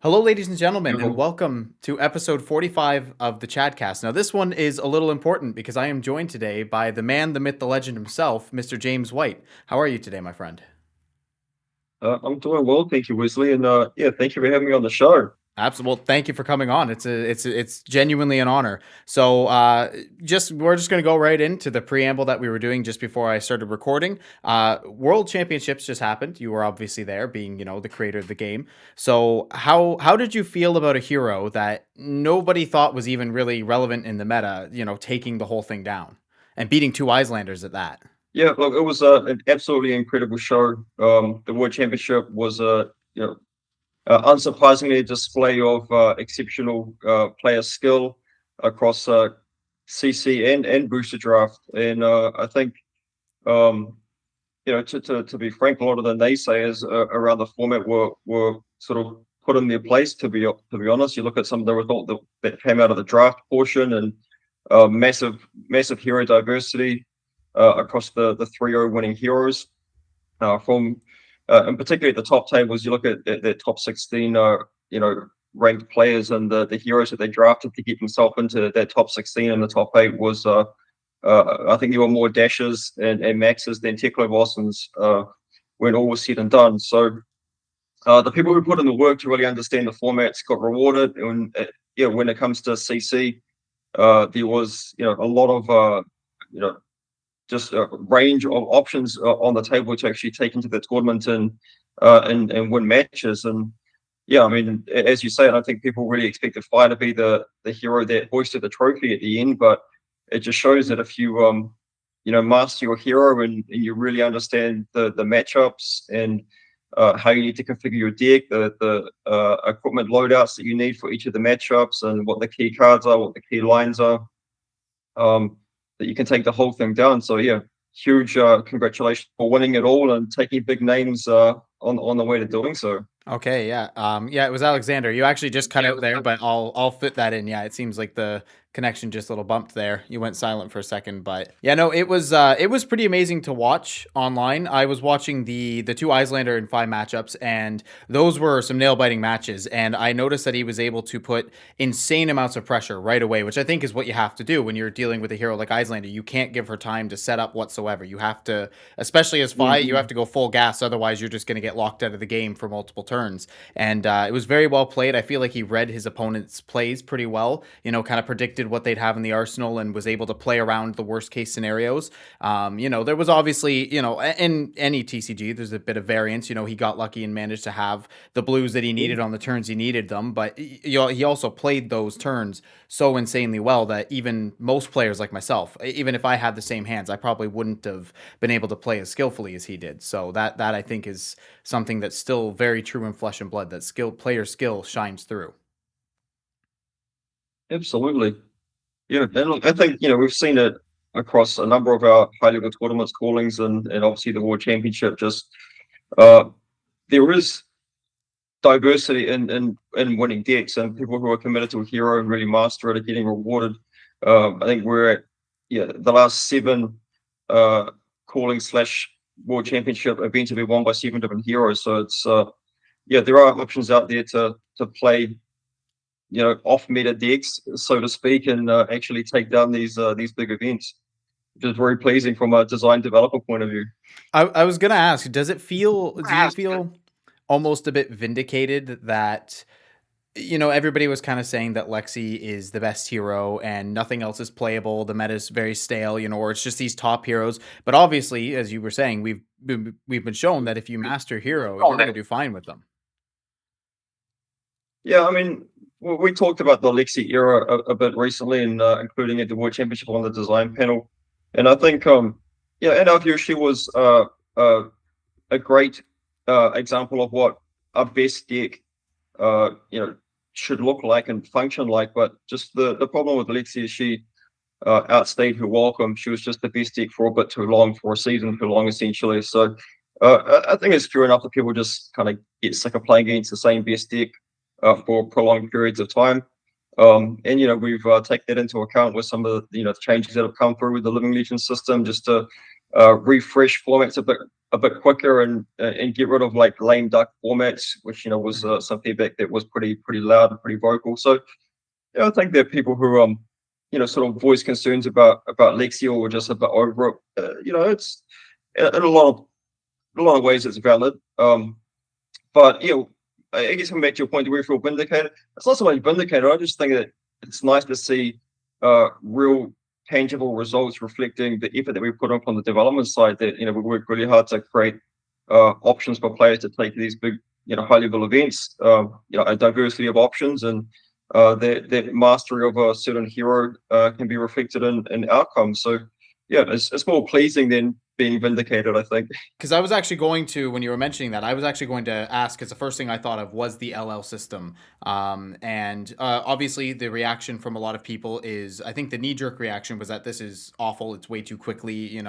Hello, ladies and gentlemen, and Yo, welcome to episode 45 of the Chadcast. Now, this one is a little important because I am joined today by the man, the myth, the legend himself, Mr. James White. How are you today, my friend? I'm doing well, thank you, Wesley, and yeah, thank you for having me on the show. Absolutely. Well, thank you for coming on. It's genuinely an honor. So, just we're just going to go right into the preamble that we were doing just before I started recording. World Championships just happened. You were obviously there, being the creator of the game. So, how did you feel about a hero that nobody thought was even really relevant in the meta? Taking the whole thing down and beating two Icelanders at that. Yeah, look, it was an absolutely incredible show. The World Championship was unsurprisingly a display of exceptional player skill across CC and booster draft, and I think um, to be frank, a lot of the naysayers around the format were sort of put in their place. To be honest, you look at some of the results that came out of the draft portion, and massive hero diversity across the 3-0 winning heroes. From and particularly at the top tables, you look at the top 16, ranked players, and the heroes that they drafted to get themselves into that top 16 and the top 8 was I think there were more dashes and maxes than Teklo Boston's when all was said and done. So the people who put in the work to really understand the formats got rewarded. And yeah, when it comes to CC, there was a lot of you know just a range of options on the table to actually take into the tournament and win matches. And yeah, I mean, as you say, I don't think people really expected Fire to be the hero that hoisted the trophy at the end, but it just shows that if you master your hero and you really understand the matchups and how you need to configure your deck, the equipment loadouts that you need for each of the matchups, and what the key cards are, what the key lines are, that you can take the whole thing down. So yeah, huge congratulations for winning it all and taking big names on the way to doing so. Okay, yeah. Yeah, it was Alexander. You actually just cut out there, but I'll fit that in. Yeah, it seems like the connection just a little bumped there. You went silent for a second, but yeah, no, it was pretty amazing to watch online. I was watching the two Icelander and five matchups, and those were some nail biting matches. And I noticed that he was able to put insane amounts of pressure right away, which I think is what you have to do when you're dealing with a hero like Icelander. You can't give her time to set up whatsoever. You have to, especially as Fi, you have to go full gas. Otherwise, you're just going to get locked out of the game for multiple turns. And it was very well played. I feel like he read his opponent's plays pretty well. Kind of predicted what they'd have in the arsenal and was able to play around the worst case scenarios. There was obviously, in any TCG, there's a bit of variance. He got lucky and managed to have the blues that he needed on the turns he needed them, but he also played those turns so insanely well that even most players like myself, even if I had the same hands, I probably wouldn't have been able to play as skillfully as he did. So that I think is something that's still very true in Flesh and Blood. That player skill shines through. Absolutely. Yeah, and look, I think we've seen it across a number of our high level tournaments callings, and obviously the World Championship. Just uh, there is diversity in winning decks, and people who are committed to a hero and really master it are getting rewarded. I think we're at the last seven calling slash World Championship events have been won by seven different heroes. So it's there are options out there to play off meta decks, so to speak, and actually take down these big events, which is very pleasing from a design developer point of view. I was gonna ask, do you feel almost a bit vindicated that everybody was kind of saying that Lexi is the best hero and nothing else is playable. The meta is very stale, or it's just these top heroes. But obviously, as you were saying, we've been shown that if you master hero, you're gonna do fine with them. Yeah, I mean, we talked about the Lexi era a bit recently, and including at the World Championship on the design panel. And I think, in our view, she was a great example of what a best deck, uh, you know, should look like and function like. But just the problem with Lexi is she outstayed her welcome. She was just the best deck for a bit too long, for a season too long, essentially. So I think it's true enough that people just kind of get sick of playing against the same best deck for prolonged periods of time. And we've taken that into account with some of the changes that have come through with the Living Legend system, just to refresh formats a bit a bit quicker and get rid of like lame duck formats, which was some feedback that was pretty loud and pretty vocal. So I think there are people who sort of voice concerns about Lexi or just a bit over it. It's in a lot of ways it's valid. But I guess coming back to your point, do we feel vindicated? It's not so much vindicated. I just think that it's nice to see real tangible results reflecting the effort that we put up on the development side. That we work really hard to create options for players to take these big, high level events. A diversity of options and that mastery of a certain hero can be reflected in outcomes. So yeah, it's more pleasing than being vindicated, I think. Because I was actually going to, when you were mentioning that, I was actually going to ask, because the first thing I thought of was the LL system. And obviously, the reaction from a lot of people is, I think the knee jerk reaction was that this is awful. It's way too quickly.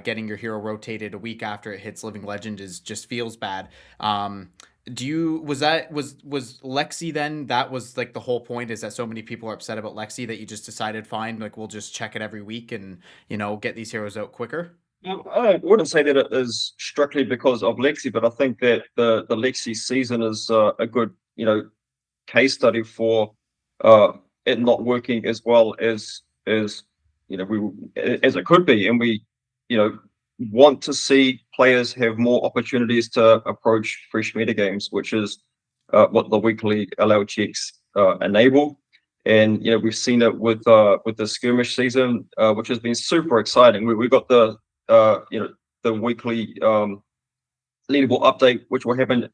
Getting your hero rotated a week after it hits Living Legend just feels bad. Was Lexi then, that was like the whole point, is that so many people are upset about Lexi that you just decided, fine, like we'll just check it every week and get these heroes out quicker? I wouldn't say that it is strictly because of Lexi, but I think that the Lexi season is a good, case study for it not working as well as we as it could be, and we you know want to see players have more opportunities to approach fresh metagames, which is what the weekly LL checks enable. And we've seen it with the skirmish season, which has been super exciting. We got the weekly leaderboard update, which will happen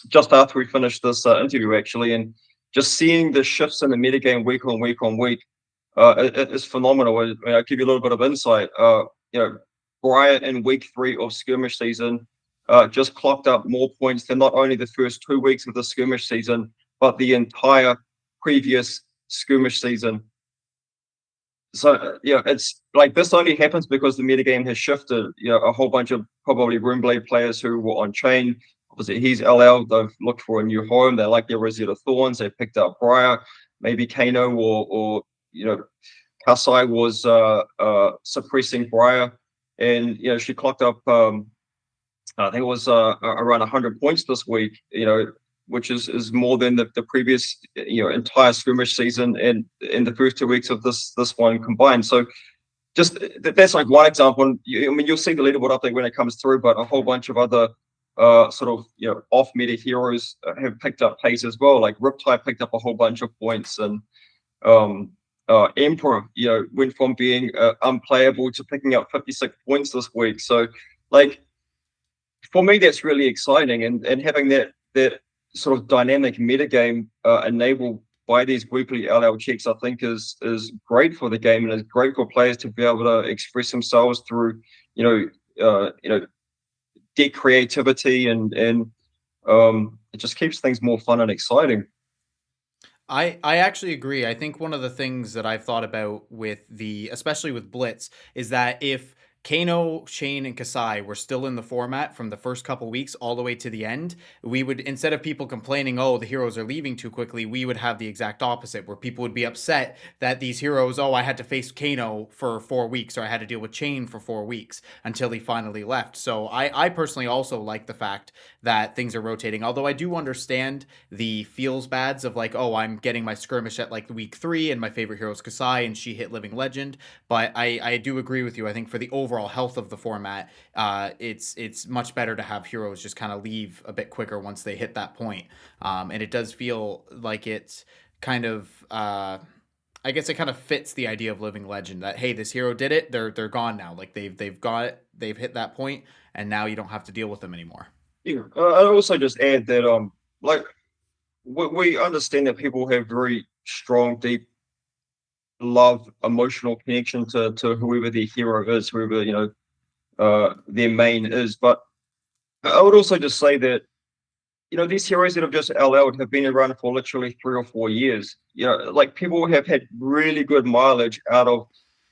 just after we finish this interview, actually, and just seeing the shifts in the metagame week on week on week, it is phenomenal. I'll give you a little bit of insight. Briar in week 3 of skirmish season just clocked up more points than not only the first 2 weeks of the skirmish season, but the entire previous skirmish season. So it's like this only happens because the metagame has shifted. A whole bunch of probably Runeblade players who were on chain. Obviously, he's LL. They've looked for a new home. They like their Rosetta Thorns. They picked up Briar. Maybe Kano or Kasai was suppressing Briar, and she clocked up. I think it was around 100 points this week. Which is more than the previous entire skirmish season and in the first 2 weeks of this one combined. So just that's like one example. You'll see the leaderboard update when it comes through, but a whole bunch of other sort of off meta heroes have picked up pace as well. Like Riptide picked up a whole bunch of points, and Emperor went from being unplayable to picking up 56 points this week. So like for me, that's really exciting, and having that sort of dynamic metagame enabled by these weekly LL checks, I think is great for the game, and is great for players to be able to express themselves through deck creativity, and it just keeps things more fun and exciting. I actually agree. I think one of the things that I've thought about especially with Blitz, is that if Kano, Shane, and Kasai were still in the format from the first couple weeks all the way to the end, we would, instead of people complaining, oh, the heroes are leaving too quickly, we would have the exact opposite, where people would be upset that these heroes, oh, I had to face Kano for 4 weeks, or I had to deal with Chain for 4 weeks until he finally left. So I personally also like the fact that things are rotating, although I do understand the feels bads of like, oh, I'm getting my skirmish at like week 3 and my favorite hero is Kasai and she hit Living Legend. But I do agree with you. I think for the overall health of the format, it's much better to have heroes just kind of leave a bit quicker once they hit that point. And it does feel like it's kind of I guess it kind of fits the idea of Living Legend, that hey, this hero did it, they're gone now. Like they've got it, they've hit that point, and now you don't have to deal with them anymore. Yeah, I also just add that like we understand that people have very strong, deep love, emotional connection to whoever their hero is, whoever their main is. But I would also just say that these heroes that have just LL'd have been around for literally 3 or 4 years. Like people have had really good mileage out of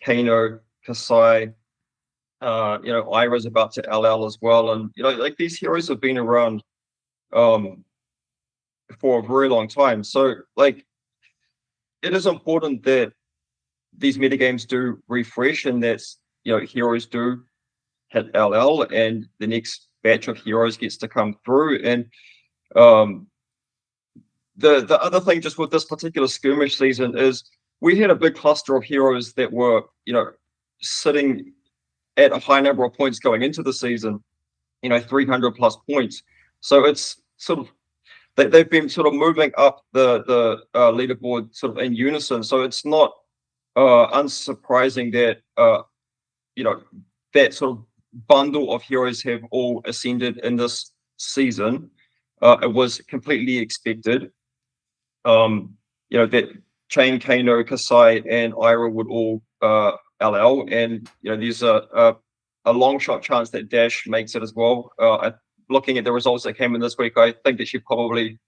Kano, Kasai. Ira's about to LL as well, and like these heroes have been around for a very long time. So like it is important that these metagames do refresh, and that's heroes do hit LL, and the next batch of heroes gets to come through. And um, the other thing just with this particular skirmish season is we had a big cluster of heroes that were, sitting at a high number of points going into the season, 300 plus points. So it's sort of they've been sort of moving up the leaderboard sort of in unison. So it's not unsurprising that you know that sort of bundle of heroes have all ascended in this season. It was completely expected. That Chain, Kano, Kasai, and Ira would all LL, and there's a long shot chance that Dash makes it as well. Looking at the results that came in this week, I think that she probably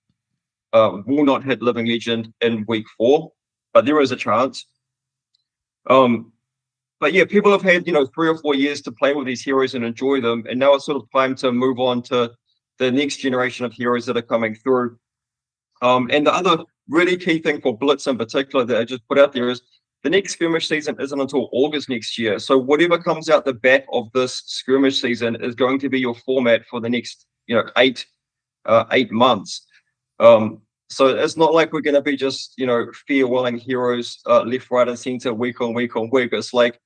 will not hit Living Legend in week 4, but there is a chance. But yeah, people have had 3 or 4 years to play with these heroes and enjoy them, and now it's sort of time to move on to the next generation of heroes that are coming through. And the other really key thing for Blitz in particular that I just put out there is the next skirmish season isn't until August next year. So whatever comes out the back of this skirmish season is going to be your format for the next 8 months. So it's not like we're going to be just farewelling heroes left, right, and center week on week on week. It's like,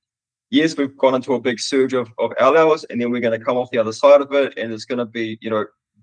yes, we've gone into a big surge of LLs, and then we're going to come off the other side of it, and it's going to be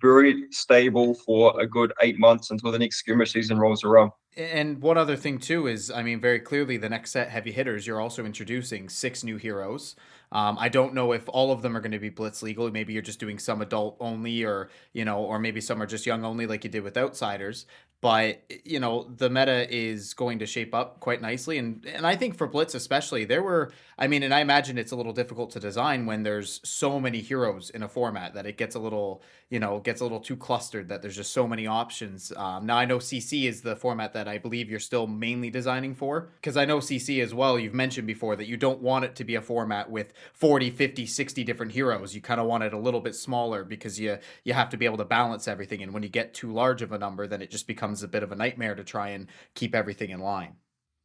very stable for a good 8 months until the next skirmish season rolls around. And one other thing too is, I mean, very clearly the next set heavy hitters, you're also introducing 6 new heroes. I don't know if all of them are going to be Blitz legal. Maybe you're just doing some adult only, or or maybe some are just young only, like you did with Outsiders. But the meta is going to shape up quite nicely, and I think for Blitz especially, and I imagine it's a little difficult to design when there's so many heroes in a format that it gets a little too clustered. That there's just so many options. Now I know CC is the format that I believe you're still mainly designing for, because I know CC as well, you've mentioned before that you don't want it to be a format with 40, 50, 60 different heroes. You kind of want it a little bit smaller because you have to be able to balance everything, and when you get too large of a number, then it just becomes a bit of a nightmare to try and keep everything in line.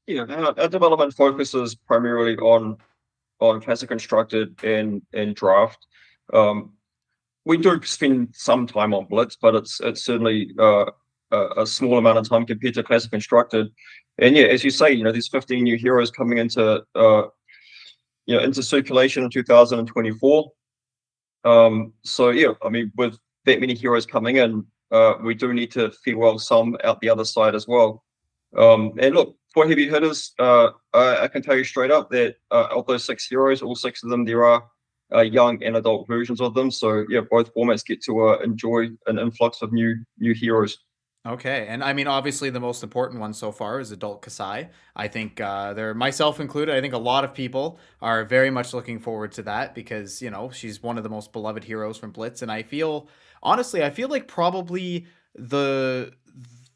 Yeah, our development focuses primarily on classic constructed and draft. We do spend some time on Blitz, but it's certainly a small amount of time compared to classic constructed. And yeah, as you say, there's 15 new heroes coming into circulation in 2024. So yeah, I mean, with that many heroes coming in, we do need to farewell some out the other side as well. And look, for heavy hitters, I can tell you straight up that of those 6 heroes, all 6 of them, there are young and adult versions of them. So yeah, both formats get to enjoy an influx of new heroes. Okay, and I mean, obviously, the most important one so far is adult Kasai. I think there, myself included, I think a lot of people are very much looking forward to that because she's one of the most beloved heroes from Blitz, and honestly, I feel like probably the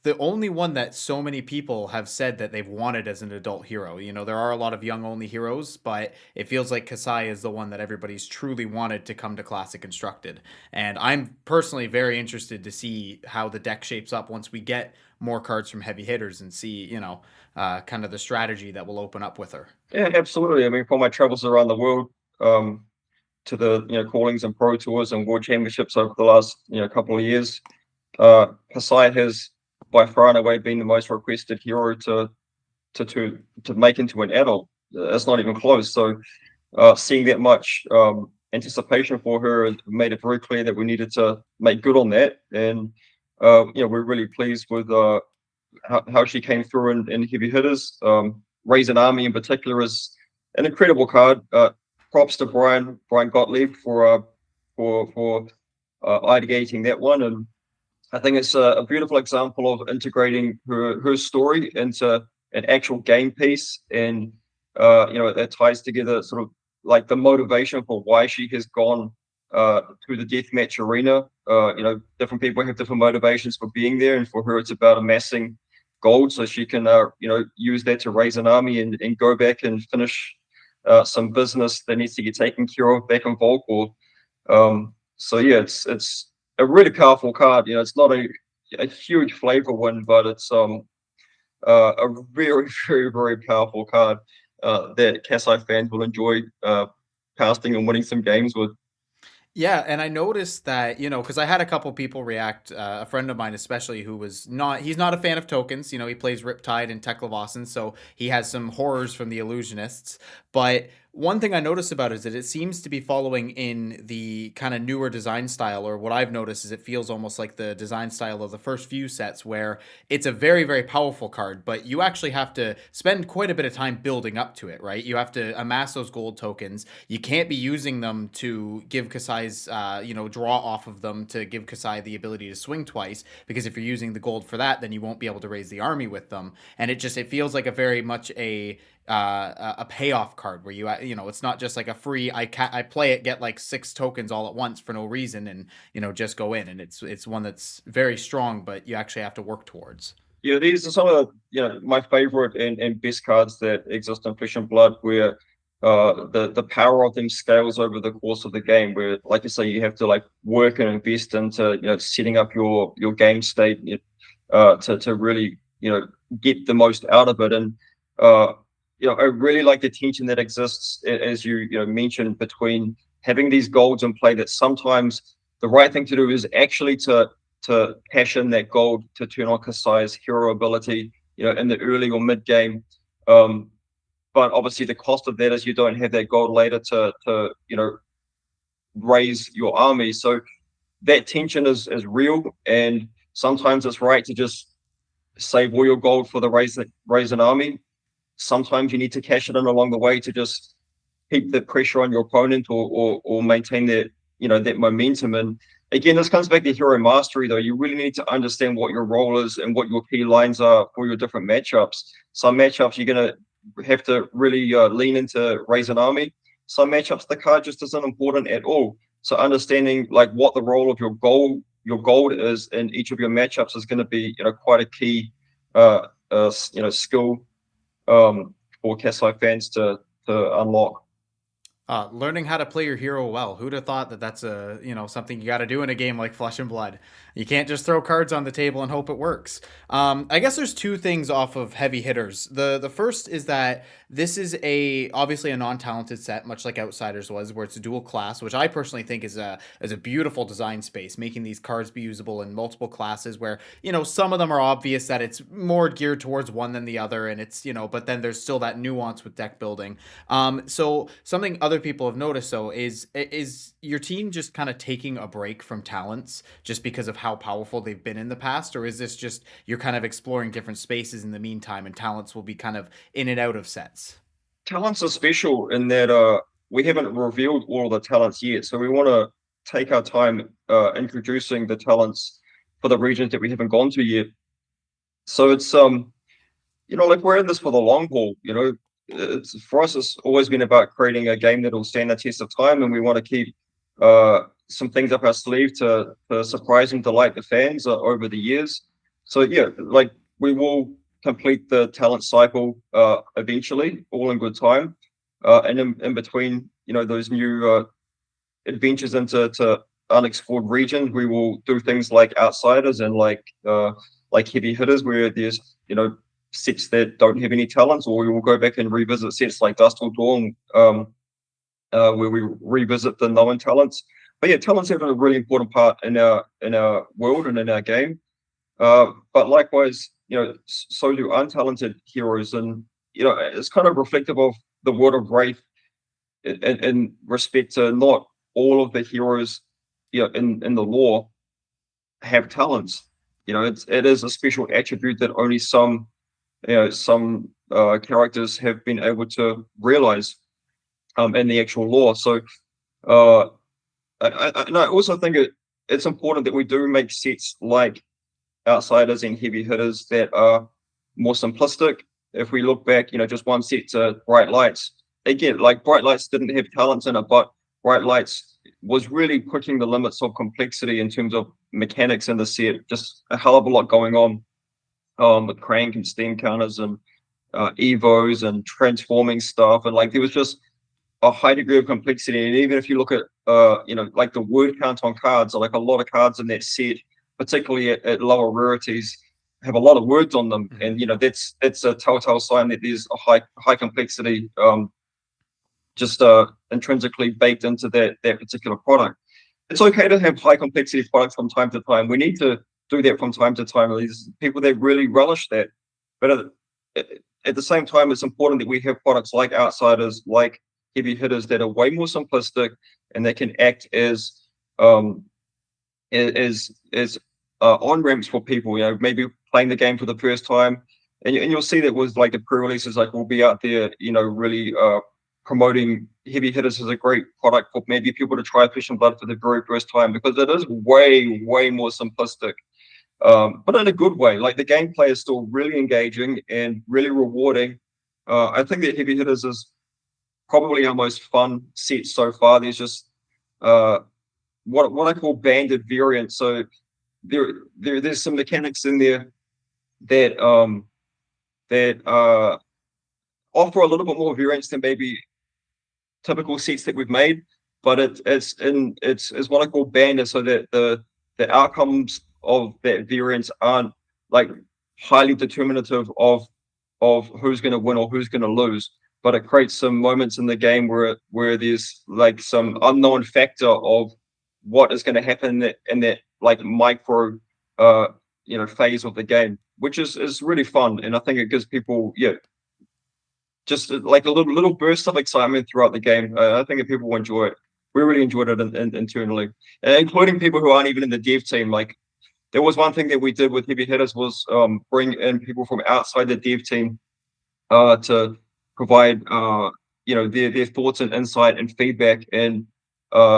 the only one that so many people have said that they've wanted as an adult hero. There are a lot of young only heroes, but it feels like Kasai is the one that everybody's truly wanted to come to Classic Constructed. And I'm personally very interested to see how the deck shapes up once we get more cards from heavy hitters and see, kind of the strategy that will open up with her. Yeah, absolutely. I mean, for my travels around the world, to the callings and pro tours and world championships over the last couple of years, Kasai has by far and away been the most requested hero to make into an adult. It's not even close. So seeing that much anticipation for her made it very clear that we needed to make good on that. And we're really pleased with how she came through in heavy hitters. Raise an Army in particular is an incredible card. Props to Brian Gottlieb for ideating that one, and I think it's a beautiful example of integrating her story into an actual game piece, and it ties together sort of like the motivation for why she has gone to the deathmatch arena. Different people have different motivations for being there, and for her, it's about amassing gold so she can use that to raise an army and go back and finish some business that needs to get taken care of back in Volkor. So yeah, it's a really powerful card. It's not a huge flavor win, but it's a very, very, very powerful card that Kasai fans will enjoy casting and winning some games with. Yeah, and I noticed that, because I had a couple people react, a friend of mine especially, who he's not a fan of tokens. He plays Riptide and Teklevossen, so he has some horrors from the illusionists. But one thing I noticed about it is that it seems to be following in the kind of newer design style, or what I've noticed is it feels almost like the design style of the first few sets, where it's a very, very powerful card, but you actually have to spend quite a bit of time building up to it, right? You have to amass those gold tokens. You can't be using them to give Kasai's, draw off of them to give Kasai the ability to swing twice, because if you're using the gold for that, then you won't be able to raise the army with them. And it feels like a very much a payoff card where it's not just like a free I play it, get like 6 tokens all at once for no reason, and just go in, and it's one that's very strong, but you actually have to work towards. Yeah, these are some of my favorite and best cards that exist in Flesh and Blood, where the power of them scales over the course of the game. Where, like you say, you have to like work and invest into setting up your game state to really get the most out of it. And uh, I really like the tension that exists, as you mentioned, between having these golds in play. That sometimes the right thing to do is actually to cash in that gold to turn on Kasai's hero ability, in the early or mid game. Um, but obviously the cost of that is you don't have that gold later to raise your army. So that tension is real, and sometimes it's right to just save all your gold for the raise an army. Sometimes you need to cash it in along the way to just keep the pressure on your opponent, or maintain that momentum. And again, this comes back to hero mastery, though. You really need to understand what your role is and what your key lines are for your different matchups. Some matchups you're gonna have to really lean into raise an army. Some matchups the card just isn't important at all. So understanding like what the role of your gold is in each of your matchups is going to be quite a key skill for Kasai fans to unlock. Learning how to play your hero well. Who'd have thought that that's something you got to do in a game like Flesh and Blood? You can't just throw cards on the table and hope it works. I guess there's two things off of heavy hitters. The first is that this is obviously a non-talented set, much like Outsiders was, where it's a dual class, which I personally think is a beautiful design space, making these cards be usable in multiple classes. Where some of them are obvious that it's more geared towards one than the other, and it's but then there's still that nuance with deck building. So something other people have noticed though is your team just kind of taking a break from talents just because of how powerful they've been in the past, or is this just you're kind of exploring different spaces in the meantime, and talents will be kind of in and out of sets? Talents are special in that we haven't revealed all the talents yet, so we want to take our time introducing the talents for the regions that we haven't gone to yet. So it's like we're in this for the long haul. It's for us. It's always been about creating a game that will stand the test of time, and we want to keep some things up our sleeve to surprise and delight the fans over the years. So yeah, like we will complete the talent cycle eventually, all in good time. And in between, those new adventures into unexplored regions, we will do things like Outsiders and like heavy hitters, where there's sets that don't have any talents, or we will go back and revisit sets like Dust Till Dawn, where we revisit the known talents. But yeah, talents have a really important part in our world and in our game. But likewise, so do untalented heroes, and it's kind of reflective of the world of Wraith in respect to not all of the heroes, in the lore have talents. It is a special attribute that only some characters have been able to realize in the actual lore. So uh, and I also think it's important that we do make sets like Outsiders and heavy hitters that are more simplistic. If we look back, just one set to Bright Lights. Again, like Bright Lights didn't have talents in it, but Bright Lights was really pushing the limits of complexity in terms of mechanics in the set. Just a hell of a lot going on with crank and steam counters and evos and transforming stuff, and like there was just a high degree of complexity. And even if you look at like the word count on cards, like a lot of cards in that set, particularly at lower rarities, have a lot of words on them. Mhm. And that's a telltale sign that there's a high complexity just intrinsically baked into that particular product. it's okay to have high complexity products from time to time. We need to do that from time to time. There's people that really relish that, but at the same time, it's important that we have products like Outsiders, like Heavy Hitters, that are way more simplistic and that can act um, as on ramps for people. You know, maybe playing the game for the first time, and you'll see that with like the pre-releases, like we'll be out there, you know, really promoting Heavy Hitters as a great product for maybe people to try Fish and Blood for the very first time, because it is way more simplistic, but in a good way. Like the gameplay is still really engaging and really rewarding. I think that Heavy Hitters is probably our most fun set so far. There's just uh, what I call banded variants. So there's some mechanics in there that that offer a little bit more variance than maybe typical sets that we've made, but it's what I call banded, so that the outcomes of that variance aren't like highly determinative of who's going to win or who's going to lose, but it creates some moments in the game where there's like some unknown factor of what is going to happen in that like micro uh phase of the game, which is really fun, and I think it gives people just like a little burst of excitement throughout the game. I think that people will enjoy it. We really enjoyed it internally, including people who aren't even in the dev team. Like there was one thing that we did with Heavy Hitters was bring in people from outside the dev team to provide their thoughts and insight and feedback, and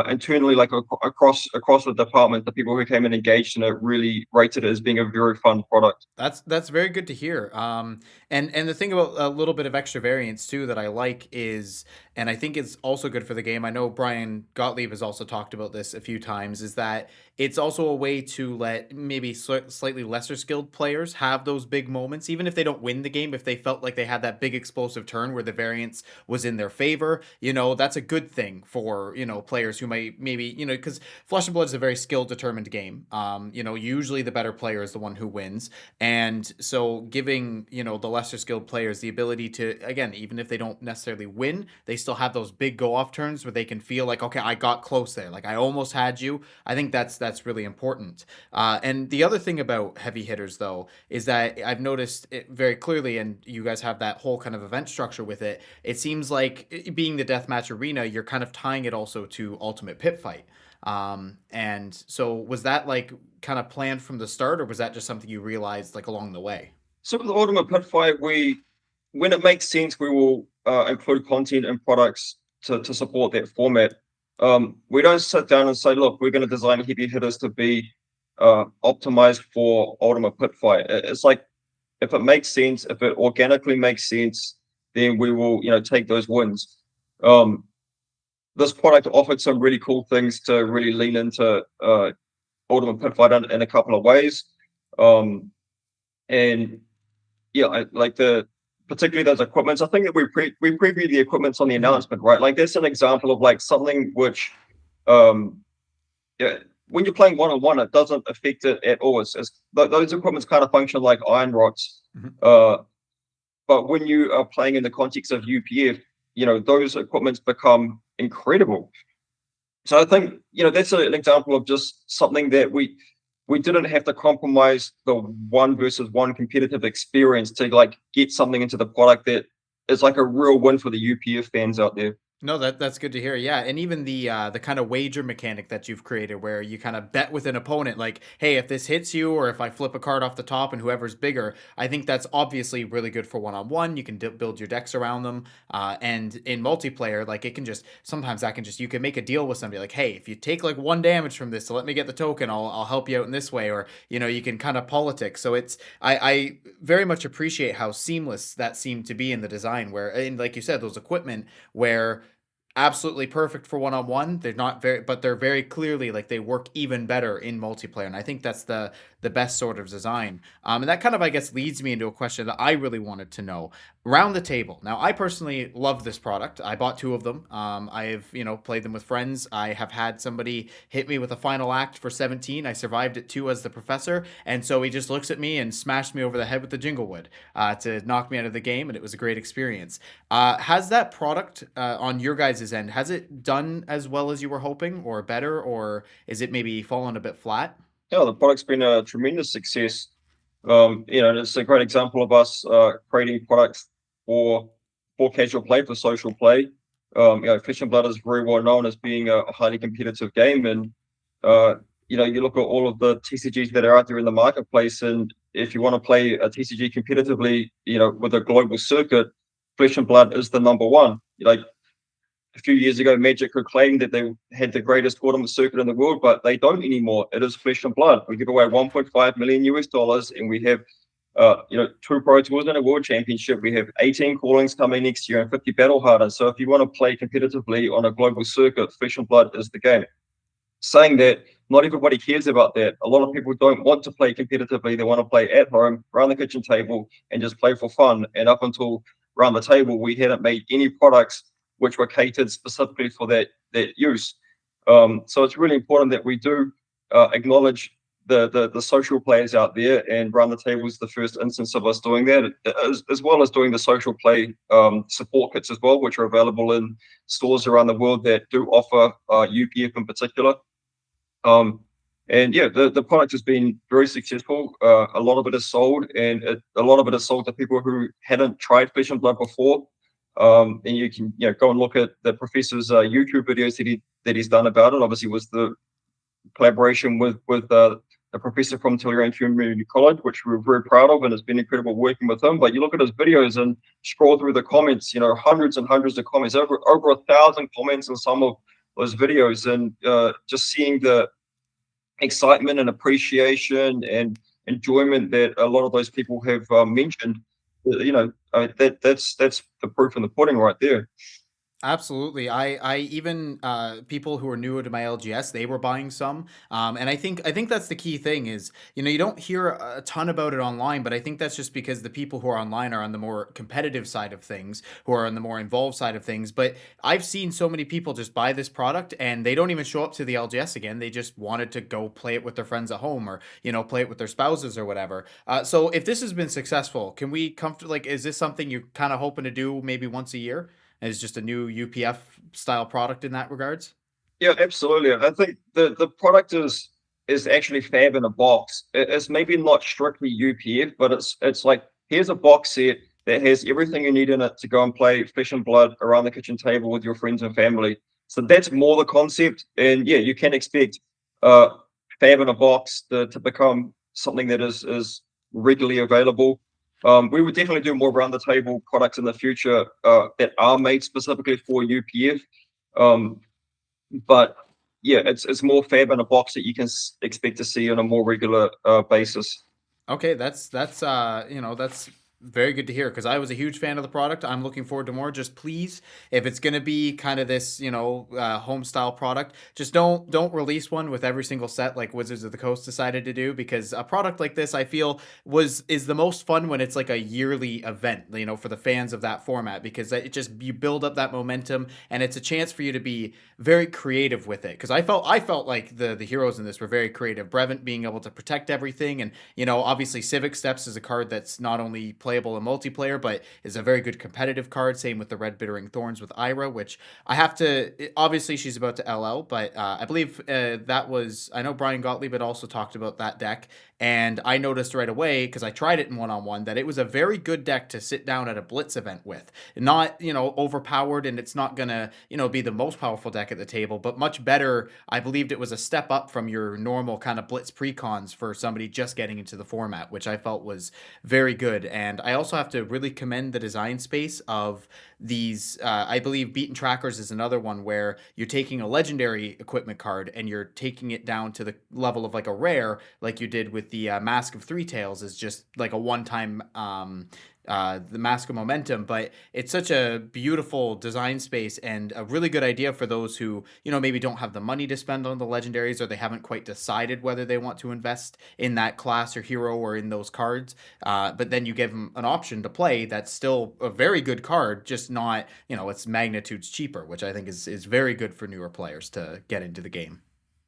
internally, like across the department, the people who came and engaged in it really rated it as being a very fun product. That's very good to hear. And the thing about a little bit of extra variance too that I like is, and I think it's also good for the game. I know Brian Gottlieb has also talked about this a few times. Is that it's also a way to let maybe slightly lesser skilled players have those big moments, even if they don't win the game. If they felt like they had that big explosive turn where the variance was in their favor, that's a good thing for players who might maybe because Flesh and Blood is a very skill determined game. Usually the better player is the one who wins. And so giving, the lesser skilled players the ability to, again, even if they don't necessarily win, they still have those big go off turns where they can feel like, okay, I got close there. Like I almost had you. I think that's really important. And the other thing about Heavy Hitters, though, is that I've noticed it very clearly, and you guys have that whole kind of event structure with it. It seems like being the deathmatch arena, you're kind of tying it also to Ultimate Pit Fight. And so was that like kind of planned from the start, or was that just something you realized like along the way? So with the Ultimate Pit Fight, when it makes sense, we will include content and products to support that format. We don't sit down and say, look, we're going to design Heavy Hitters to be optimized for Ultimate Pit Fight. It's like if it makes sense, if it organically makes sense, then we will take those wins. This product offered some really cool things to really lean into Ultimate Pit Fight in a couple of ways. And yeah, I like particularly those equipments. I think that we previewed the equipments on the announcement, right? Like that's an example of like something which, um, yeah, when you're playing one-on-one, it doesn't affect it at all. Those equipments kind of function like iron rods. Mm-hmm. But when you are playing in the context of UPF, those equipments become incredible. So I think that's an example of just something that we didn't have to compromise the one versus one competitive experience to like get something into the product that is like a real win for the UPF fans out there. No, that's good to hear. Yeah, and even the kind of wager mechanic that you've created, where you kind of bet with an opponent, like, hey, if this hits you, or if I flip a card off the top, and whoever's bigger, I think that's obviously really good for one-on-one. You can build your decks around them, and in multiplayer, like it can just sometimes that can just you can make a deal with somebody, like, hey, if you take like 1 damage from this, so let me get the token, I'll help you out in this way, or you can kind of politics. So I very much appreciate how seamless that seemed to be in the design, where and like you said, those equipment where absolutely perfect for one-on-one. They're not very, but they're very clearly like they work even better in multiplayer, and I think that's the best sort of design. And that kind of I guess leads me into a question that I really wanted to know around the table. Now, I personally love this product. I bought 2 of them. I've played them with friends. I have had somebody hit me with a final act for 17. I survived it too as the professor, and so he just looks at me and smashed me over the head with the Jinglewood to knock me out of the game, and it was a great experience. Has that product on your guys' guys' end, has it done as well as you were hoping, or better, or is it maybe fallen a bit flat? Yeah, the product's been a tremendous success. And it's a great example of us creating products for casual play, for social play. Fish and Blood is very well known as being a highly competitive game, and uh, you look at all of the TCGs that are out there in the marketplace, and if you want to play a TCG competitively, with a global circuit, Flesh and Blood is the number one. Like a few years ago, Magic could claim that they had the greatest tournament circuit in the world, but they don't anymore. It is Flesh and Blood. We give away 1.5 million US dollars, and we have, two Pro Tours and a World Championship. We have 18 callings coming next year and 50 Battle Hardens. So if you want to play competitively on a global circuit, Flesh and Blood is the game. Saying that, not everybody cares about that. A lot of people don't want to play competitively. They want to play at home, around the kitchen table, and just play for fun. And up until around the table, we hadn't made any products which were catered specifically for that use. So it's really important that we do acknowledge the social players out there, and Round the Table is the first instance of us doing that, as well as doing the social play support kits as well, which are available in stores around the world that do offer UPF in particular. And yeah, the product has been very successful. A lot of it is sold, and a lot of it is sold to people who hadn't tried Flesh and Blood before. And you can go and look at the professor's YouTube videos that he's done about it. Obviously, was the collaboration with a professor from Tulare Community College, which we're very proud of, and it's been incredible working with him. But you look at his videos and scroll through the comments, hundreds and hundreds of comments, over 1,000 comments in some of those videos, and just seeing the excitement and appreciation and enjoyment that a lot of those people have mentioned. That's the proof in the pudding right there. Absolutely. I even people who are newer to my LGS, they were buying some. And I think that's the key thing is, you don't hear a ton about it online, but I think that's just because the people who are online are on the more competitive side of things, who are on the more involved side of things. But I've seen so many people just buy this product and they don't even show up to the LGS again. They just wanted to go play it with their friends at home, or, play it with their spouses or whatever. So if this has been successful, can we is this something you're kind of hoping to do maybe once a year? As just a new UPF style product in that regards? Yeah, absolutely. I think the product is actually fab in a box. It's maybe not strictly UPF, but it's like, here's a box set that has everything you need in it to go and play Flesh and Blood around the kitchen table with your friends and family. So that's more the concept. And yeah, you can expect uh fab in a box to become something that is regularly available. We would definitely do more around the table products in the future that are made specifically for UPF. Um, but yeah, it's more fab in a box that you can expect to see on a more regular basis. Okay, that's very good to hear because I was a huge fan of the product. I'm looking forward to more. Just please, if it's gonna be kind of this, home style product, just don't release one with every single set like Wizards of the Coast decided to do, because a product like this I feel is the most fun when it's like a yearly event, for the fans of that format, because it just, you build up that momentum and it's a chance for you to be very creative with it. Because I felt like the heroes in this were very creative. Brevant being able to protect everything, and obviously Civic Steps is a card that's not only playable in multiplayer, but is a very good competitive card. Same with the Red Bittering Thorns with Ira, which I have to, obviously she's about to LL, but I believe I know Brian Gottlieb had also talked about that deck, and I noticed right away, because I tried it in one-on-one, that it was a very good deck to sit down at a Blitz event with. Not, overpowered, and it's not gonna, be the most powerful deck at the table, but much better. I believed it was a step up from your normal kind of Blitz precons for somebody just getting into the format, which I felt was very good. And I also have to really commend the design space of these. I believe Beaten Trackers is another one where you're taking a legendary equipment card and you're taking it down to the level of like a rare, like you did with the Mask of Three Tails, is just like a one-time the Mask of Momentum. But it's such a beautiful design space and a really good idea for those who, maybe don't have the money to spend on the legendaries, or they haven't quite decided whether they want to invest in that class or hero or in those cards. But then you give them an option to play that's still a very good card, just not, it's magnitudes cheaper, which I think is very good for newer players to get into the game.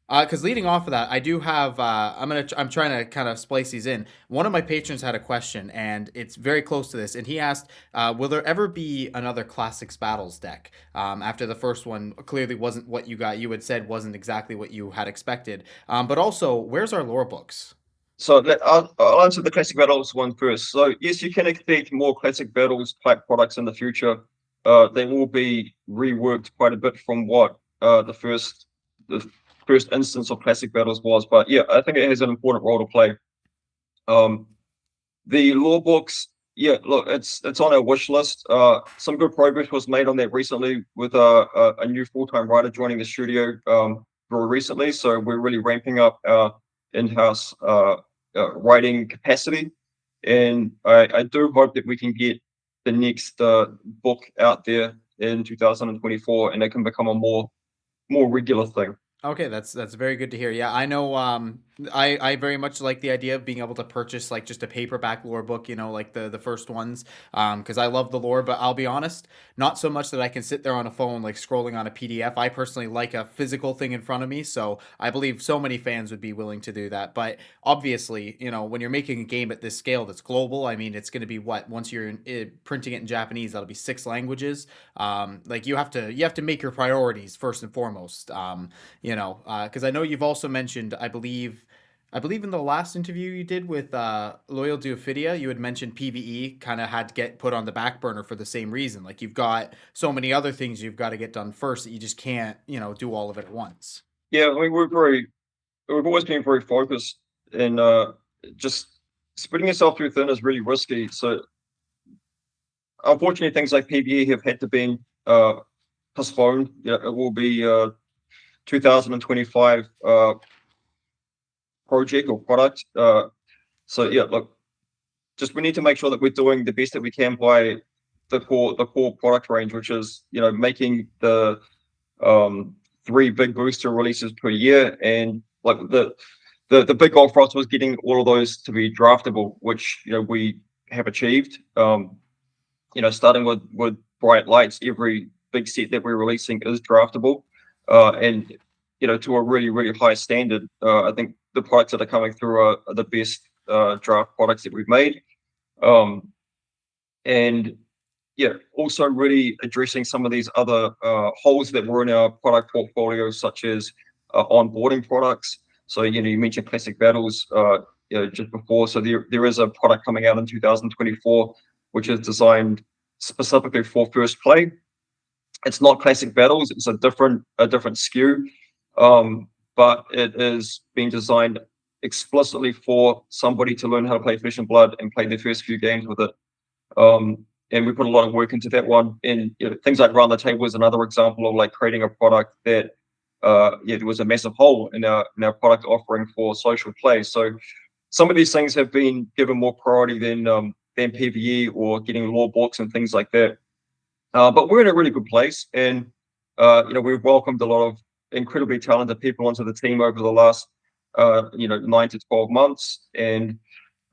Because leading off of that, I do have. I'm trying to kind of splice these in. One of my patrons had a question, and it's very close to this. And he asked, "Will there ever be another Classics Battles deck?" After the first one clearly wasn't what you got. You had said wasn't exactly what you had expected. But also, where's our lore books? So I'll answer the classic battles one first. So yes, you can expect more classic battles type products in the future. They will be reworked quite a bit from what the first instance of classic battles was. But yeah, I think it has an important role to play. Um, the lore books, yeah, look, it's on our wish list. Some good progress was made on that recently with a new full-time writer joining the studio very recently. So we're really ramping up our in-house writing capacity, and I do hope that we can get the next book out there in 2024, and it can become a more regular thing. Okay, that's very good to hear. Yeah, I know. I very much like the idea of being able to purchase like just a paperback lore book. Like the first ones. Because I love the lore, but I'll be honest, not so much that I can sit there on a phone like scrolling on a PDF. I personally like a physical thing in front of me, so I believe so many fans would be willing to do that. But obviously, when you're making a game at this scale that's global, I mean, it's going to be what once you're printing it in Japanese, that'll be 6 languages. Like you have to make your priorities first and foremost. Because I know you've also mentioned, I believe in the last interview you did with Loyal to Ophidia, you had mentioned PVE kind of had to get put on the back burner for the same reason. Like you've got so many other things you've got to get done first that you just can't, do all of it at once. Yeah, I mean we've always been very focused, and just spreading yourself too thin is really risky. So unfortunately, things like PBE have had to be postponed. Yeah, it will be 2025 project or product. So yeah, look, just we need to make sure that we're doing the best that we can by the core product range, which is making the 3 big booster releases per year, and like the big goal for us was getting all of those to be draftable, which we have achieved. Starting with bright lights, every big set that we're releasing is draftable, and to a really really high standard. I think the products that are coming through are the best draft products that we've made, and yeah, also really addressing some of these other holes that were in our product portfolio, such as onboarding products. So you mentioned classic battles just before. So there is a product coming out in 2024 which is designed specifically for first play. It's not classic battles; it's a different SKU, but it is being designed explicitly for somebody to learn how to play Flesh and Blood and play their first few games with it. And we put a lot of work into that one. And things like Round the Table is another example of like creating a product that there was a massive hole in our product offering for social play. So some of these things have been given more priority than PVE or getting law books and things like that. But we're in a really good place, and we've welcomed a lot of incredibly talented people onto the team over the last 9 to 12 months, and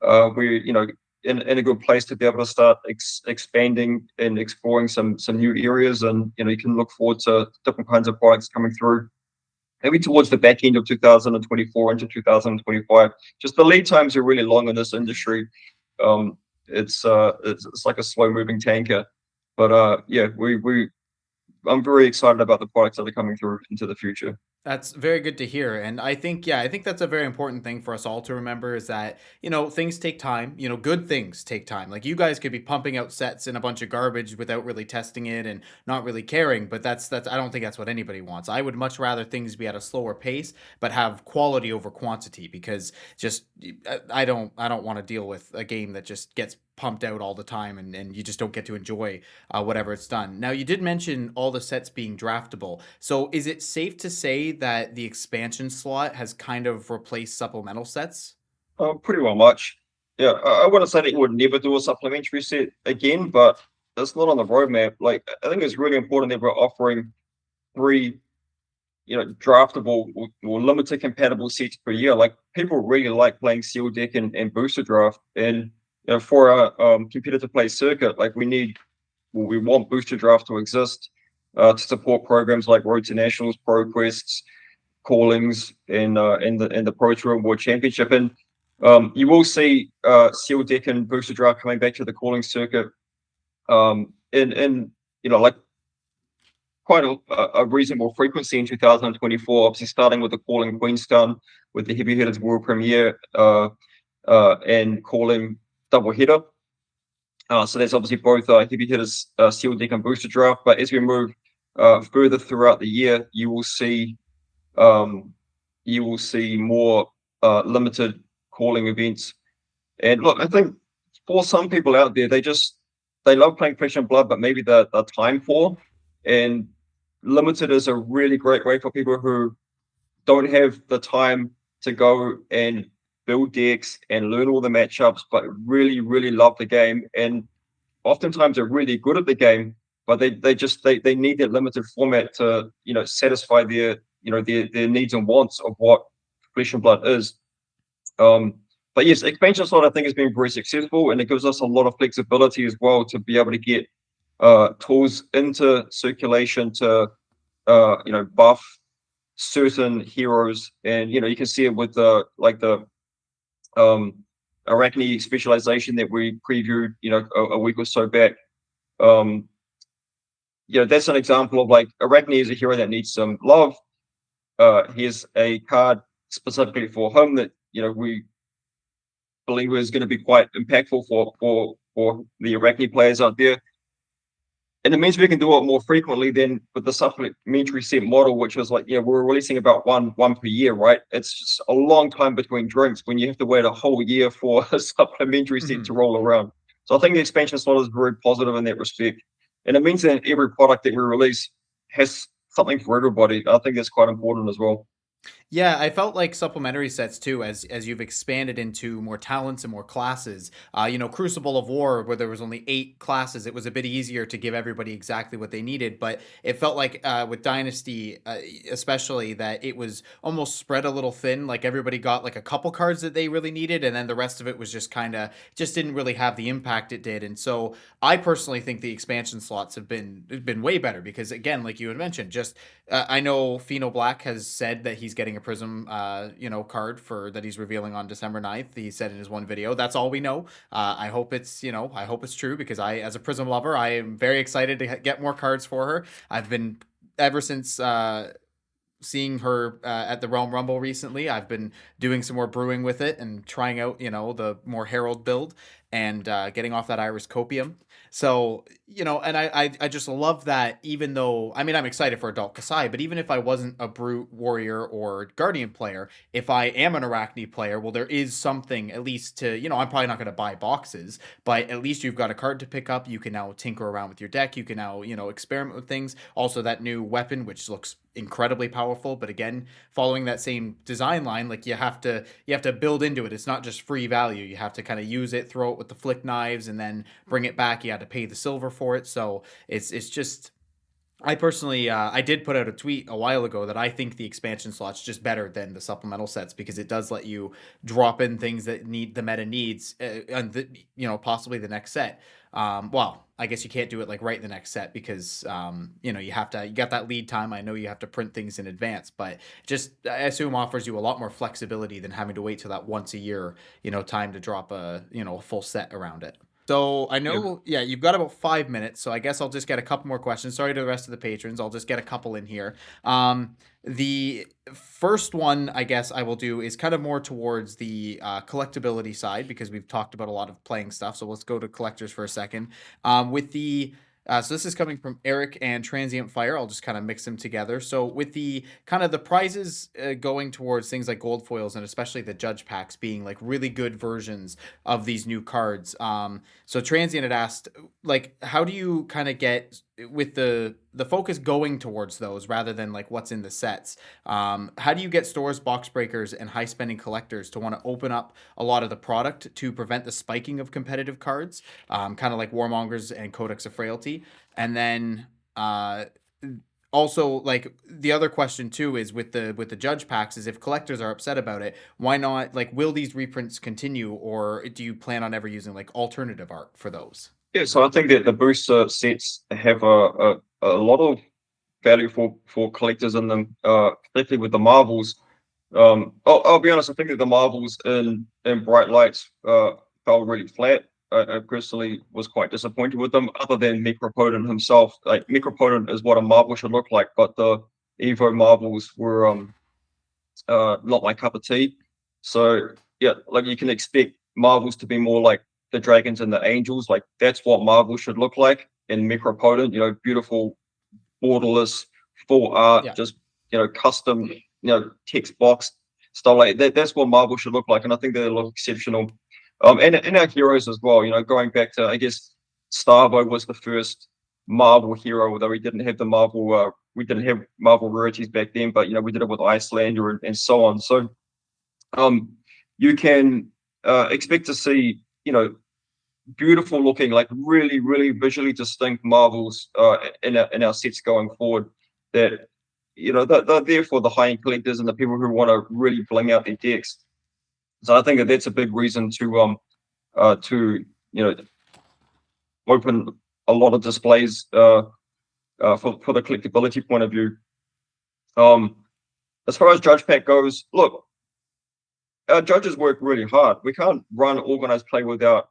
we're in a good place to be able to start expanding and exploring some new areas, and you can look forward to different kinds of products coming through maybe towards the back end of 2024 into 2025. Just the lead times are really long in this industry. It's like a slow moving tanker, but yeah, I'm very excited about the products that are coming through into the future. That's very good to hear. And I think that's a very important thing for us all to remember is that, things take time, good things take time. Like you guys could be pumping out sets in a bunch of garbage without really testing it and not really caring, but that's I don't think that's what anybody wants. I would much rather things be at a slower pace, but have quality over quantity because just I don't want to deal with a game that just gets pumped out all the time and you just don't get to enjoy whatever it's done. Now, you did mention all the sets being draftable. So, is it safe to say that the expansion slot has kind of replaced supplemental sets? Pretty well much. Yeah, I wouldn't say that you would never do a supplementary set again, but it's not on the roadmap. Like, I think it's really important that we're offering 3, draftable or limited compatible sets per year. Like, people really like playing Sealed Deck and Booster Draft, and for a competitive play circuit, like we want Booster Draft to exist to support programs like Road to Nationals, Pro Quests, callings in the Pro Tour World Championship, and you will see Seal Deck and Booster Draft coming back to the calling circuit in like quite a reasonable frequency in 2024. Obviously, starting with the calling Queenstown with the Heavy Hitters World Premiere and calling double header. So that's obviously both Heavy Hitters Seal Deck and Booster Draft. But as we move further throughout the year, you will see more limited calling events. And look, I think for some people out there, they love playing Flesh and Blood, but maybe the time poor. And limited is a really great way for people who don't have the time to go and build decks and learn all the matchups, but really, really love the game. And oftentimes are really good at the game, but they need that limited format to satisfy their needs and wants of what Flesh and Blood is. But yes, expansion slot I think has been very successful, and it gives us a lot of flexibility as well to be able to get tools into circulation to buff certain heroes, and you can see it with the Arachne specialization that we previewed a week or so back. That's an example of like Arachne is a hero that needs some love. Here's a card specifically for him that we believe is going to be quite impactful for the Arachne players out there. And it means we can do it more frequently than with the supplementary set model, which was like, we're releasing about one per year, right? It's just a long time between drinks when you have to wait a whole year for a supplementary set to roll around. So I think the expansion slot is very positive in that respect. And it means that every product that we release has something for everybody. I think that's quite important as well. Yeah, I felt like supplementary sets too, as you've expanded into more talents and more classes. Crucible of War, where there was only 8 classes, it was a bit easier to give everybody exactly what they needed. But it felt like with Dynasty, especially, that it was almost spread a little thin. Like everybody got like a couple cards that they really needed, and then the rest of it was just just didn't really have the impact it did. And so I personally think the expansion slots have been way better because, again, like you had mentioned, just I know Pheno Black has said that he's getting a Prism, card that he's revealing on December 9th. He said in his one video. That's all we know. I hope it's true because as a Prism lover, I am very excited to get more cards for her. I've been ever since seeing her at the Realm Rumble recently. I've been doing some more brewing with it and trying out, the more Herald build and getting off that Iris Copium. So, and I just love that, even though, I'm excited for Adult Kasai, but even if I wasn't a Brute Warrior or Guardian player, if I am an Arachne player, well, there is something at least to, I'm probably not going to buy boxes, but at least you've got a card to pick up. You can now tinker around with your deck. You can now, experiment with things. Also, that new weapon, which looks incredibly powerful, but again, following that same design line, like you have to build into it. It's not just free value. You have to kind of use it, throw it with the flick knives, and then bring it back. You had to pay the silver for it. So it's just, I personally, I did put out a tweet a while ago that I think the expansion slot's just better than the supplemental sets because it does let you drop in things that the meta needs, and possibly the next set. Well, I guess you can't do it like right in the next set because you got that lead time. I know you have to print things in advance, but just I assume offers you a lot more flexibility than having to wait till that once a year time to drop a full set around it. So I know, you've got about 5 minutes, so I guess I'll just get a couple more questions. Sorry to the rest of the patrons. I'll just get a couple in here. The first one, I guess I will do is kind of more towards the collectability side because we've talked about a lot of playing stuff. So let's go to collectors for a second. So this is coming from Eric and Transient Fire. I'll just kind of mix them together. So with the kind of the prizes going towards things like gold foils and especially the judge packs being like really good versions of these new cards. So Transient had asked, like, how do you kind of get with the focus going towards those rather than like what's in the sets? How do you get stores, box breakers, and high spending collectors to want to open up a lot of the product to prevent the spiking of competitive cards, kind of like Warmongers and Codex of Frailty? And then also, like, the other question too is with the judge packs is if collectors are upset about it, why not, like, will these reprints continue, or do you plan on ever using like alternative art for those? Yeah, so I think that the booster sets have a lot of value for collectors in them, particularly with the marbles. I'll be honest. I think that the marbles in bright lights fell really flat. I personally was quite disappointed with them. Other than Micropotent himself, like Micropotent is what a marble should look like, but the Evo marbles were not my cup of tea. So yeah, like you can expect marbles to be more like the dragons and the angels. Like that's what marbles should look like in Micropotent. Beautiful borderless, full art, Yeah. just custom, text box stuff like that. That's what Marvel should look like, and I think they look exceptional. And our heroes as well. Going back to, I guess, Starvo was the first Marvel hero, although we didn't have Marvel rarities back then, but we did it with Icelander and so on. So you can expect to see beautiful looking, like really, really visually distinct marbles in our sets going forward. That they're there for the high-end collectors and the people who want to really bling out their decks. So I think that's a big reason to open a lot of displays for the collectability point of view. As far as Judge Pack goes, look, our judges work really hard. We can't run organized play without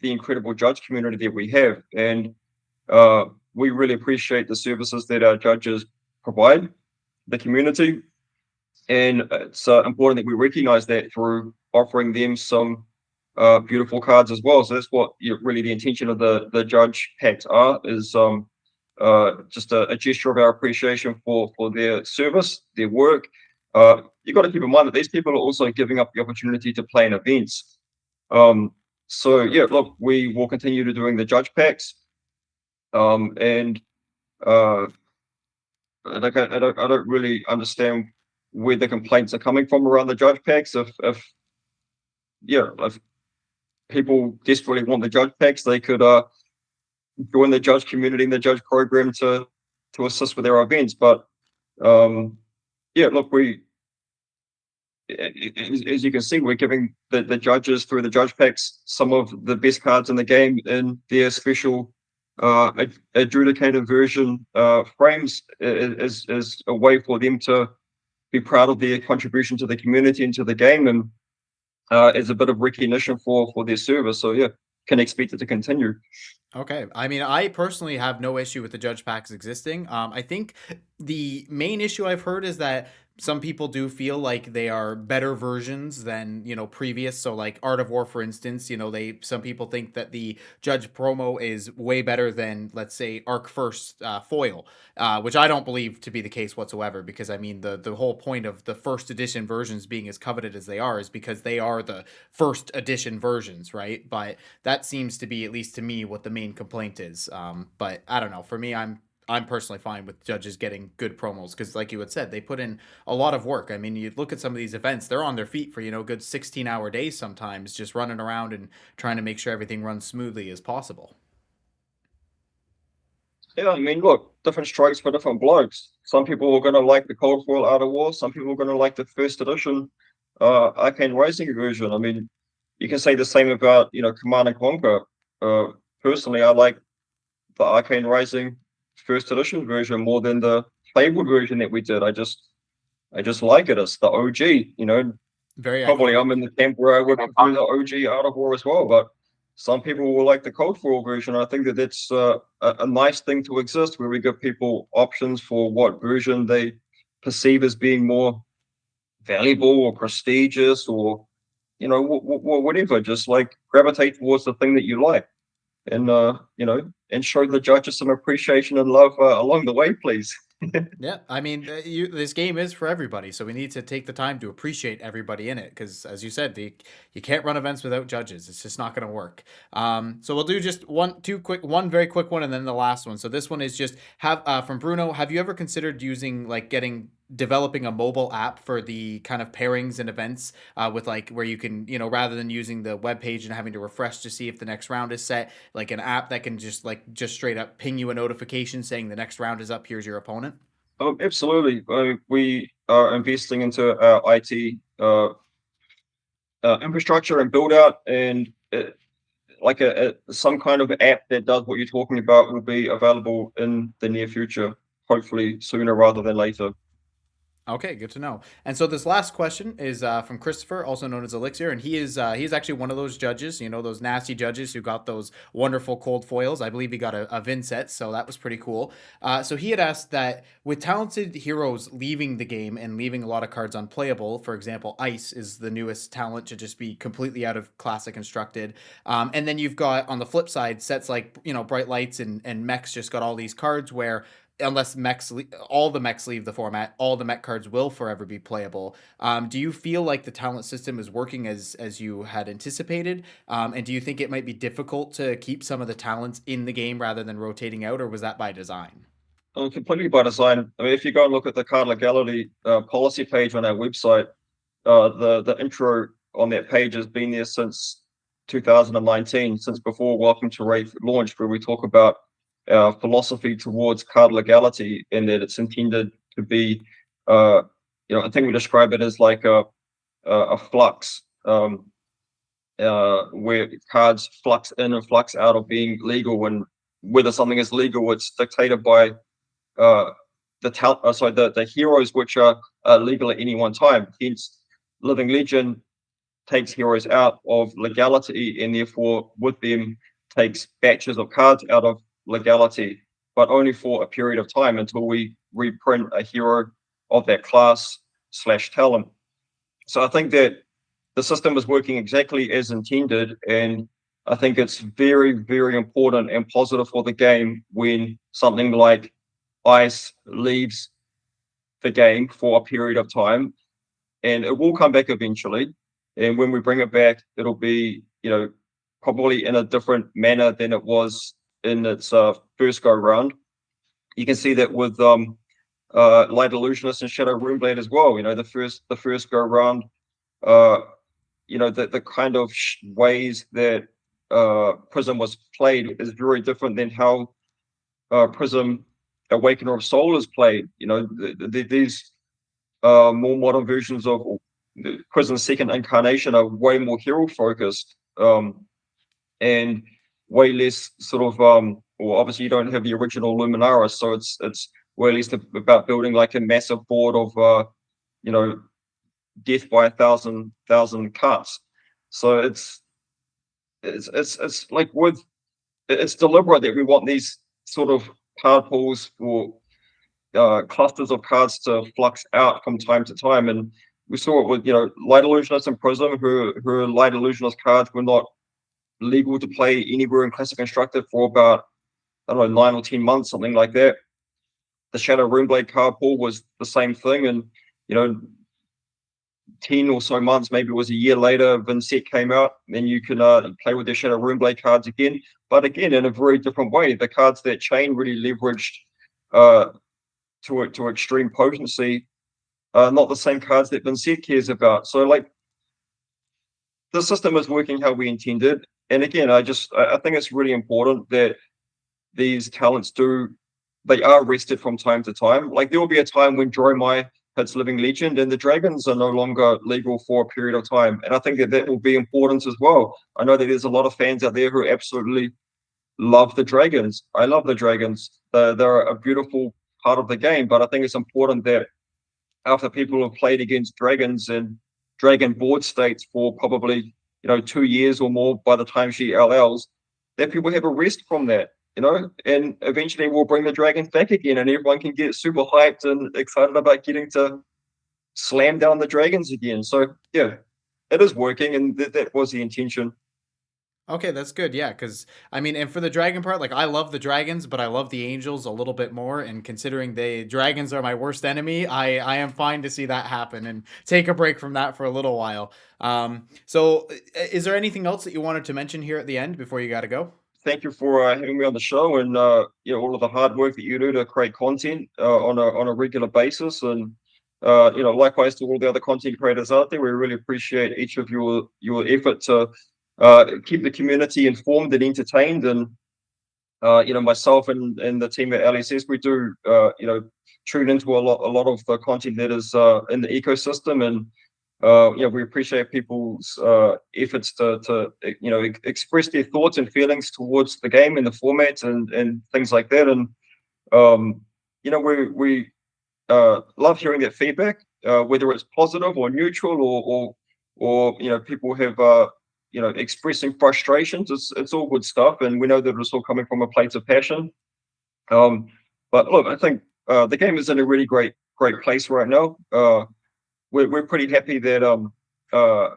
the incredible judge community that we have, and we really appreciate the services that our judges provide the community, and it's important that we recognize that through offering them some beautiful cards as well. So that's what really the intention of the judge packs are, is just a gesture of our appreciation for their service, their work. You got to keep in mind that these people are also giving up the opportunity to play in events. So yeah, look, we will continue to doing the judge packs, and like I don't really understand where the complaints are coming from around the judge packs. If people desperately want the judge packs, they could join the judge community and the judge program to assist with their events. But yeah, look, as you can see, we're giving the judges through the judge packs some of the best cards in the game in their special adjudicated version frames, as a way for them to be proud of their contribution to the community and to the game, and as a bit of recognition for their service. So yeah, can expect it to continue. Okay. I mean, I personally have no issue with the judge packs existing. I think the main issue I've heard is that some people do feel like they are better versions than, previous. So like Art of War, for instance, some people think that the judge promo is way better than, let's say, Arc First foil, which I don't believe to be the case whatsoever, because I mean, the whole point of the first edition versions being as coveted as they are is because they are the first edition versions, right? But that seems to be, at least to me, what the main complaint is. But I don't know. For me, I'm personally fine with judges getting good promos, because, like you had said, they put in a lot of work. I mean, you look at some of these events; they're on their feet for good 16-hour days sometimes, just running around and trying to make sure everything runs smoothly as possible. Yeah, I mean, look, different strokes for different blokes. Some people are going to like the Cold Foil Art of War. Some people are going to like the first edition Arcane Rising version. I mean, you can say the same about Command and Conquer. Uh, Personally, I like the Arcane Rising first edition version more than the playable version that we did. I just like it. It's the OG. Very Probably iconic. I'm in the camp where I would prefer the OG Art of War as well, but some people will like the Cold Foil version. I think that that's a nice thing to exist, where we give people options for what version they perceive as being more valuable or prestigious, or whatever. Just like gravitate towards the thing that you like, and and show the judges some appreciation and love along the way, please. Yeah, I mean, this game is for everybody, so we need to take the time to appreciate everybody in it. Because, as you said, you can't run events without judges. It's just not going to work. So we'll do just one very quick one, and then the last one. So this one is just from Bruno. Have you ever considered using developing a mobile app for the kind of pairings and events, with where you can, rather than using the web page and having to refresh to see if the next round is set, like an app that can just straight up ping you a notification saying the next round is up, here's your opponent? Absolutely. We are investing into our IT infrastructure and build out, and like some kind of app that does what you're talking about will be available in the near future. hopefully sooner rather than later. Okay, good to know. And so this last question is from Christopher, also known as Elixir, and he's actually one of those judges, those nasty judges who got those wonderful cold foils. I believe he got a Vinset, so that was pretty cool. So he had asked that with talented heroes leaving the game and leaving a lot of cards unplayable, for example, Ice is the newest talent to just be completely out of Classic Constructed. And then you've got on the flip side sets like Bright Lights and Mechs just got all these cards where unless all the mechs leave the format, all the mech cards will forever be playable. Do you feel like the talent system is working as you had anticipated? And do you think it might be difficult to keep some of the talents in the game rather than rotating out, or was that by design? Completely by design. I mean, if you go and look at the card legality policy page on our website, the intro on that page has been there since 2019, since before Welcome to Raid launched, where we talk about our philosophy towards card legality and that it's intended to be, I think we describe it as like a flux, where cards flux in and flux out of being legal, and whether something is legal, it's dictated by uh, the heroes which are legal at any one time. Hence, Living Legend takes heroes out of legality and therefore with them takes batches of cards out of legality, but only for a period of time until we reprint a hero of that class slash talent. So I think that the system is working exactly as intended, and I think it's very, very important and positive for the game when something like Ice leaves the game for a period of time, and it will come back eventually. And when we bring it back, it'll be, probably in a different manner than it was in its first go round. You can see that with Light Illusionist and Shadow Runeblade as well. The first go round, uh, the kind of ways that Prism was played is very different than how Prism Awakener of Soul is played. These more modern versions of Prism's second incarnation are way more hero focused, and way less sort of well, obviously you don't have the original Luminaris, so it's way less about building like a massive board of you know death by a thousand cuts. So it's like it's deliberate that we want these sort of card pools or clusters of cards to flux out from time to time. And we saw it with Light Illusionist and Prism, her Light Illusionist cards were not legal to play anywhere in Classic Constructed for about, I don't know, 9 or 10 months, something like that. The Shadow Runeblade card pool was the same thing, and 10 or so months, maybe it was a year later, Vinset came out, and you can play with their Shadow Runeblade cards again, but again in a very different way. The cards that Chain really leveraged to extreme potency are not the same cards that Vinset cares about. So like the system is working how we intended. And again, I think it's really important that these talents they are rested from time to time. Like there will be a time when Dromai hits Living Legend and the dragons are no longer legal for a period of time. And I think that will be important as well. I know that there's a lot of fans out there who absolutely love the dragons. I love the dragons. They're a beautiful part of the game, but I think it's important that after people have played against dragons and dragon board states for probably 2 years or more by the time she LLs, that people have a rest from that, and eventually we'll bring the dragons back again and everyone can get super hyped and excited about getting to slam down the dragons again. So yeah, it is working, and that was the intention. Okay, that's good. Yeah, because I mean, and for the dragon part, like I love the dragons, but I love the angels a little bit more. And considering the dragons are my worst enemy, I am fine to see that happen and take a break from that for a little while. So is there anything else that you wanted to mention here at the end before you got to go? Thank you for having me on the show, and all of the hard work that you do to create content on a regular basis. And likewise to all the other content creators out there, we really appreciate each of your effort to keep the community informed and entertained. And myself and the team at LSS, we do tune into a lot of the content that is in the ecosystem. And we appreciate people's efforts to express their thoughts and feelings towards the game and the format and things like that. And we love hearing that feedback, whether it's positive or neutral, or people have expressing frustrations. It's all good stuff, and we know that it's all coming from a place of passion. Um, but look, I think the game is in a really great place right now. We're pretty happy that uh,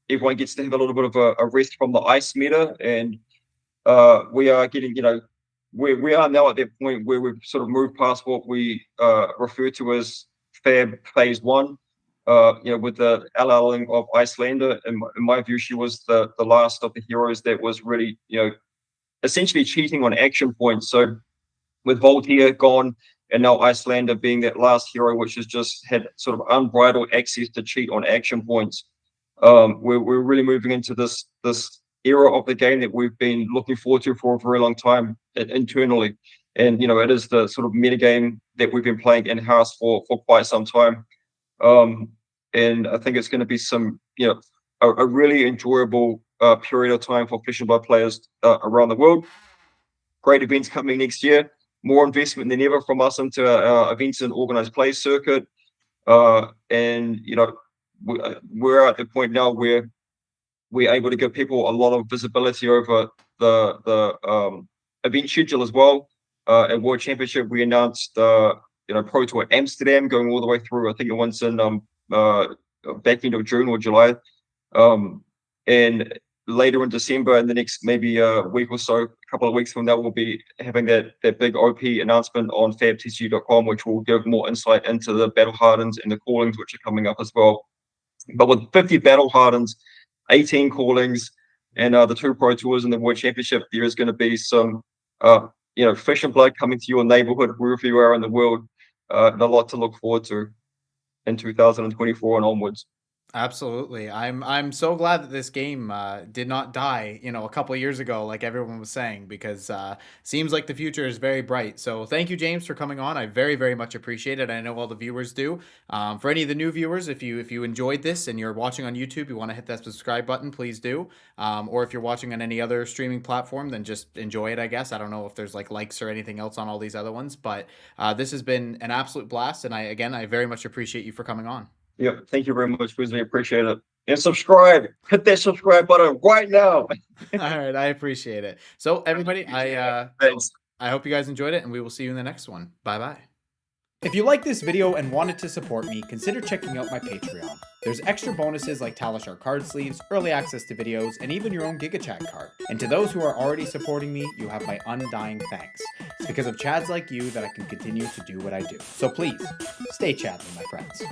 everyone gets to have a little bit of a rest from the ice meta, and we are getting, we are now at that point where we've sort of moved past what we refer to as Fab Phase One. With the LLing of Icelander, in my view, she was the last of the heroes that was really, essentially cheating on action points. So with Voltaire gone, and now Icelander being that last hero, which has just had sort of unbridled access to cheat on action points. We're really moving into this era of the game that we've been looking forward to for a very long time internally, and it is the sort of meta game that we've been playing in house for quite some time. Um, and I think it's going to be a really enjoyable period of time for Flesh and Blood players around the world. Great events coming next year. More investment than ever from us into events and organized play circuit. And we're at the point now where we're able to give people a lot of visibility over the event schedule as well. At World Championship, we announced Pro Tour Amsterdam going all the way through. I think it was in back end of June or July. And later in December, in the next maybe a week or so, a couple of weeks from now, we'll be having that big OP announcement on fabtcu.com, which will give more insight into the battle hardens and the callings, which are coming up as well. But with 50 battle hardens, 18 callings, and the 2 Pro Tours and the World Championship, there is going to be some, Flesh and Blood coming to your neighborhood, wherever you are in the world, and a lot to look forward to in 2024 and onwards. Absolutely. I'm so glad that this game did not die, a couple of years ago, like everyone was saying, because seems like the future is very bright. So thank you, James, for coming on. I very, very much appreciate it. I know all the viewers do. For any of the new viewers, if you enjoyed this and you're watching on YouTube, you want to hit that subscribe button, please do. Or if you're watching on any other streaming platform, then just enjoy it, I guess. I don't know if there's like likes or anything else on all these other ones, but this has been an absolute blast. And I very much appreciate you for coming on. Yeah, thank you very much, Wesley. Appreciate it. And subscribe. Hit that subscribe button right now. All right, I appreciate it. So everybody, Thanks. I hope you guys enjoyed it, and we will see you in the next one. Bye-bye. If you liked this video and wanted to support me, consider checking out my Patreon. There's extra bonuses like Talishar card sleeves, early access to videos, and even your own GigaChat card. And to those who are already supporting me, you have my undying thanks. It's because of Chads like you that I can continue to do what I do. So please, stay Chadly, my friends.